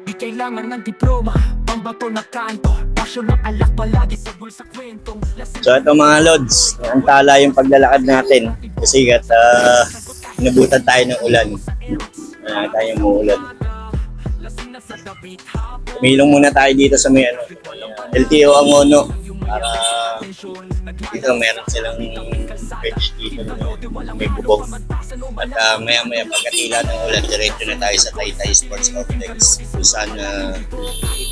Di kailangan ng diploma, pambato na kanto, pasyon ng alak palagi sa bulsa kwentong So ito mga lods, antala yung paglalakad natin kasi nabutan tayo ng ulan. Tayong muulan. Umilong muna tayo dito sa may LTO Angono para dito meron silang bench dito may bubong. At maya pagkatila ng ulan, diretso na tayo sa Taytay Sports Complex kung saan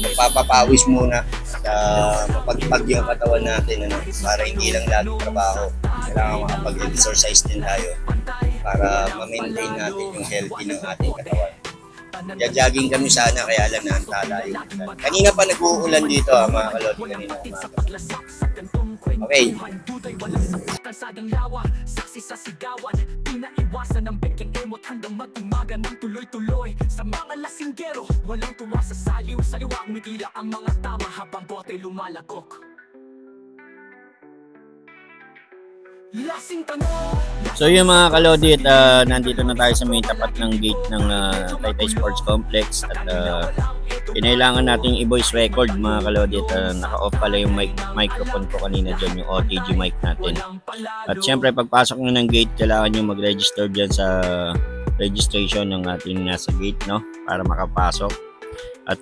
magpapapawis muna at mapagpag yung katawan natin para hindi lang lalo trabaho. Kailangan makapag-exercise din tayo para ma-maintain natin yung healthy ng ating katawan. Jogging kami sana kaya lang naantala yung ulan. Kanina pa nag-uulan dito mga kalodi, kanina umaga. Okay. Kalsadang lawa, saksi sa sigawan, di na iwasan ng beking emot hanggang mag-umaga ng tuloy-tuloy. Sa mga lasinggero, walang tuwa sa saliw, sa liwag mitila ang mga tama habang bote lumalagok. Lasing tanong. So yung mga kalodi, nandito na tayo sa may tapat ng gate ng Taytay Sports Complex at kinailangan nating i-voice record mga kalodi at naka-off pala yung microphone ko kanina dyan, yung OTG mic natin. At syempre pagpasok nyo ng gate, kailangan nyo mag-register dyan sa registration ng ating nasa gate, no? Para makapasok. At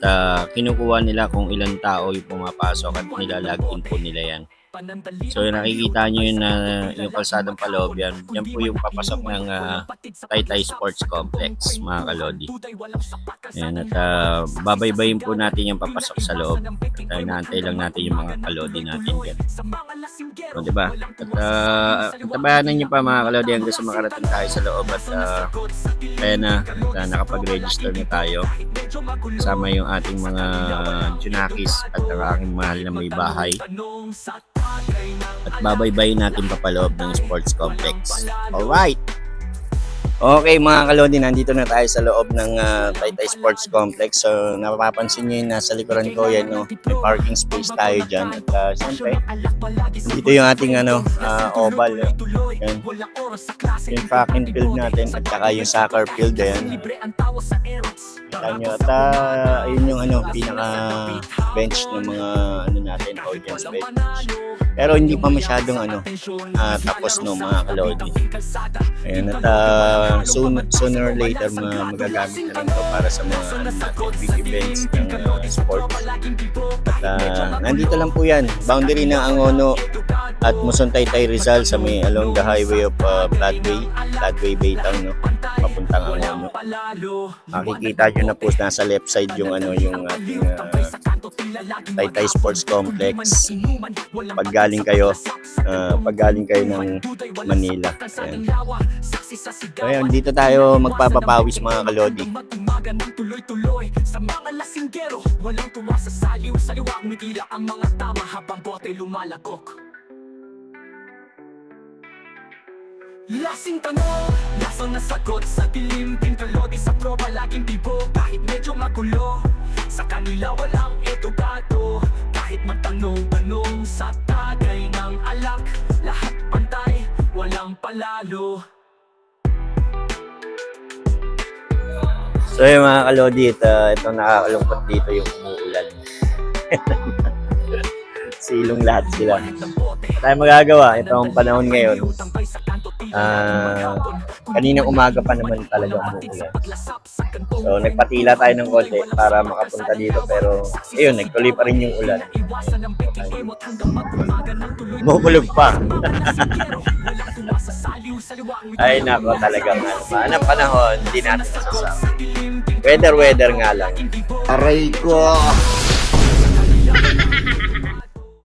kinukuha nila kung ilang tao yung pumapasok at nilalagin po nila yan. So nakikita nyo yun yung kalsadang paloob yan. Yan po yung papasok ng Taytay Sports Complex mga kalodi. Ayan, at babaybayin po natin yung papasok sa loob. At inaantay lang natin yung mga kalodi natin dyan. So, diba? At tabayanan nyo pa mga kalodi hanggang sa makarating tayo sa loob. At kaya na nakapag-register na tayo. Kasama yung ating mga Junakis at ang aking mahal na may bahay. At babaybayin natin papaloob ng sports complex. Alright! Okay mga kalodi, nandito na tayo sa loob ng Taytay Sports Complex. So napapansin nyo yung nasa likuran ko yan, no? May parking space tayo dyan. At siyempre, dito yung ating oval. Yan. Yung track and field natin at saka yung soccer field. Yan. Kita nyo. At ayun yung pinaka bench ng mga natin, audience bench. Pero hindi pa masyadong tapos no mga kalodi. Ayan, at sooner or later magagamit na rin ito para sa mga big events ng sport. At nandito lang po yan, boundary ng Angono at Muson Taytay Rizal sa may along the highway of Flatway Baytown, no? Papuntang Angono. Makikita nyo na po nasa left side yung yung ating Taytay Sports Complex. Paggaling kayo ng Manila. Ayan. So ayan, dito tayo magpapapawis mga kalodi. Sa mga lasinggero, walang tuwa sa saliw, sa liwag mitila ang mga tama habang bote lumalagok. Lasing tanong, lasang nasagot sa dilim, pinkalodi sa proba laging bibo, kahit medyo magulo. Sa kanila walang edukado, kahit magtanong-tanong sa tagay ng alak, lahat pantay, walang palalo. So yung mga kalodi, ito nakakalungkot dito yung umuulan. Silong lahat sila. Tayo magagawa, itong panahon ngayon. Kaninang umaga pa naman talaga umuulan. So nagpatila tayo ng konti para makapunta dito, pero ayun, nagtuloy pa rin yung ulan. Bubulog pa. Ay nako, talagang anong panahon, hindi natin masasabi. Weather nga lang. Aray ko!